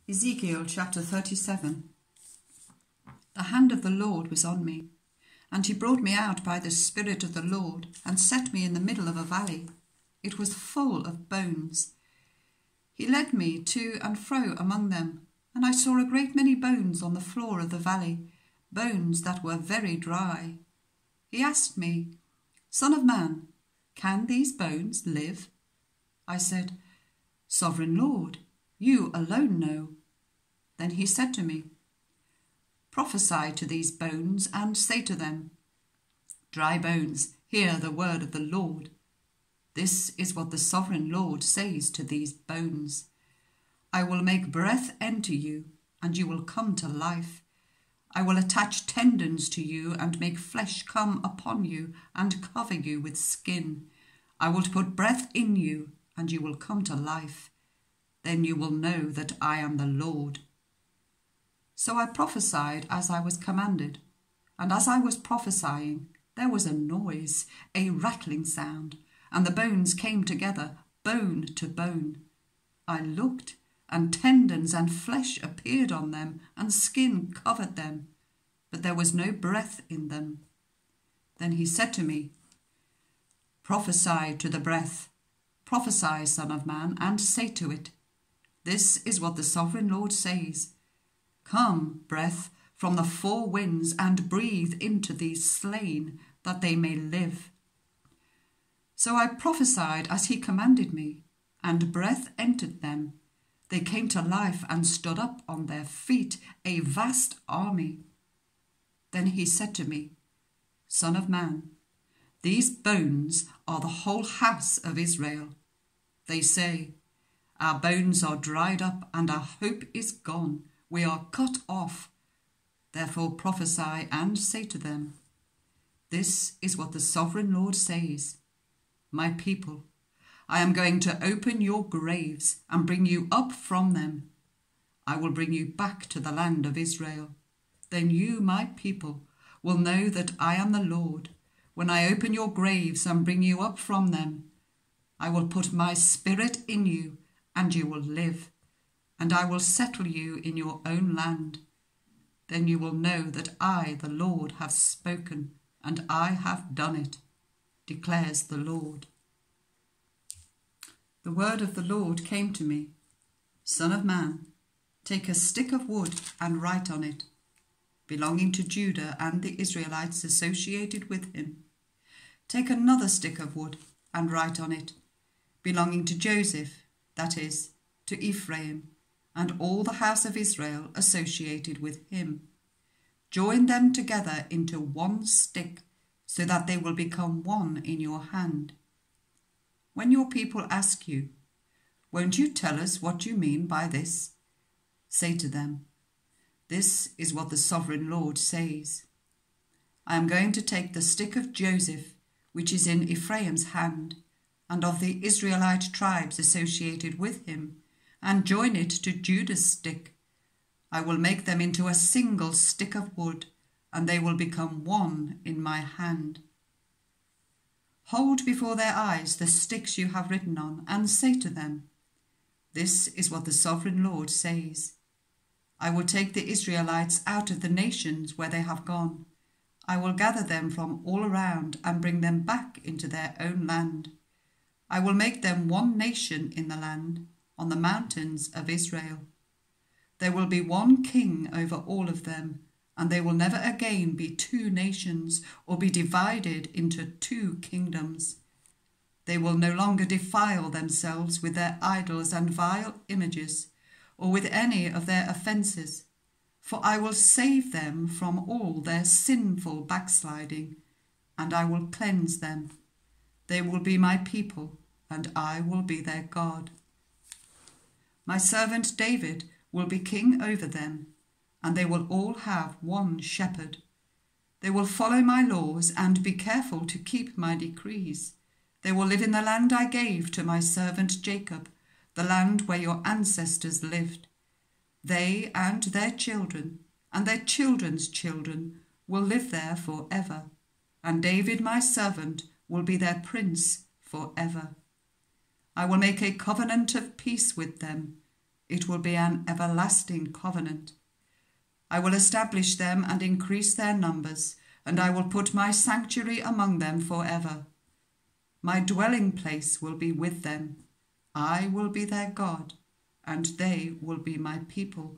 Ezekiel chapter 37. The hand of the Lord was on me, and he brought me out by the Spirit of the Lord, and set me in the middle of a valley. It was full of bones. He led me to and fro among them, and I saw a great many bones on the floor of the valley, bones that were very dry. He asked me, Son of man, can these bones live? I said, Sovereign Lord, you alone know. Then he said to me, Prophesy to these bones and say to them, Dry bones, hear the word of the Lord. This is what the sovereign Lord says to these bones. I will make breath enter you, and you will come to life. I will attach tendons to you and make flesh come upon you and cover you with skin. I will put breath in you, and you will come to life. Then you will know that I am the Lord. So I prophesied as I was commanded, and as I was prophesying, there was a noise, a rattling sound, and the bones came together, bone to bone. I looked, and tendons and flesh appeared on them, and skin covered them, but there was no breath in them. Then he said to me, Prophesy to the breath, prophesy, Son of man, and say to it, This is what the sovereign Lord says. Come, breath, from the four winds, and breathe into these slain, that they may live. So I prophesied as he commanded me, and breath entered them. They came to life and stood up on their feet, a vast army. Then he said to me, Son of man, these bones are the whole house of Israel. They say, Our bones are dried up, and our hope is gone. We are cut off. Therefore prophesy and say to them, This is what the sovereign Lord says. My people, I am going to open your graves and bring you up from them. I will bring you back to the land of Israel. Then you, my people, will know that I am the Lord, when I open your graves and bring you up from them. I will put my spirit in you, and you will live, and I will settle you in your own land. Then you will know that I, the Lord, have spoken, and I have done it, declares the Lord. The word of the Lord came to me, Son of man, take a stick of wood and write on it, belonging to Judah and the Israelites associated with him. Take another stick of wood and write on it, belonging to Joseph, that is, to Ephraim, and all the house of Israel associated with him. Join them together into one stick, so that they will become one in your hand. When your people ask you, Won't you tell us what you mean by this? Say to them, This is what the sovereign Lord says. I am going to take the stick of Joseph, which is in Ephraim's hand, and of the Israelite tribes associated with him, and join it to Judah's stick. I will make them into a single stick of wood, and they will become one in my hand. Hold before their eyes the sticks you have written on, and say to them, This is what the sovereign Lord says. I will take the Israelites out of the nations where they have gone. I will gather them from all around and bring them back into their own land. I will make them one nation in the land, on the mountains of Israel. There will be one king over all of them, and they will never again be two nations or be divided into two kingdoms. They will no longer defile themselves with their idols and vile images, or with any of their offences, for I will save them from all their sinful backsliding, and I will cleanse them. They will be my people, and I will be their God. My servant David will be king over them, and they will all have one shepherd. They will follow my laws and be careful to keep my decrees. They will live in the land I gave to my servant Jacob, the land where your ancestors lived. They and their children and their children's children will live there forever, and David my servant will be their prince forever. I will make a covenant of peace with them, It will be an everlasting covenant. I will establish them and increase their numbers, and I will put my sanctuary among them forever. My dwelling place will be with them. I will be their God, and they will be my people.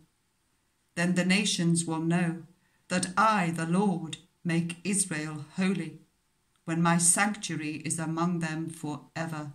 Then the nations will know that I, the Lord, make Israel holy, when my sanctuary is among them forever.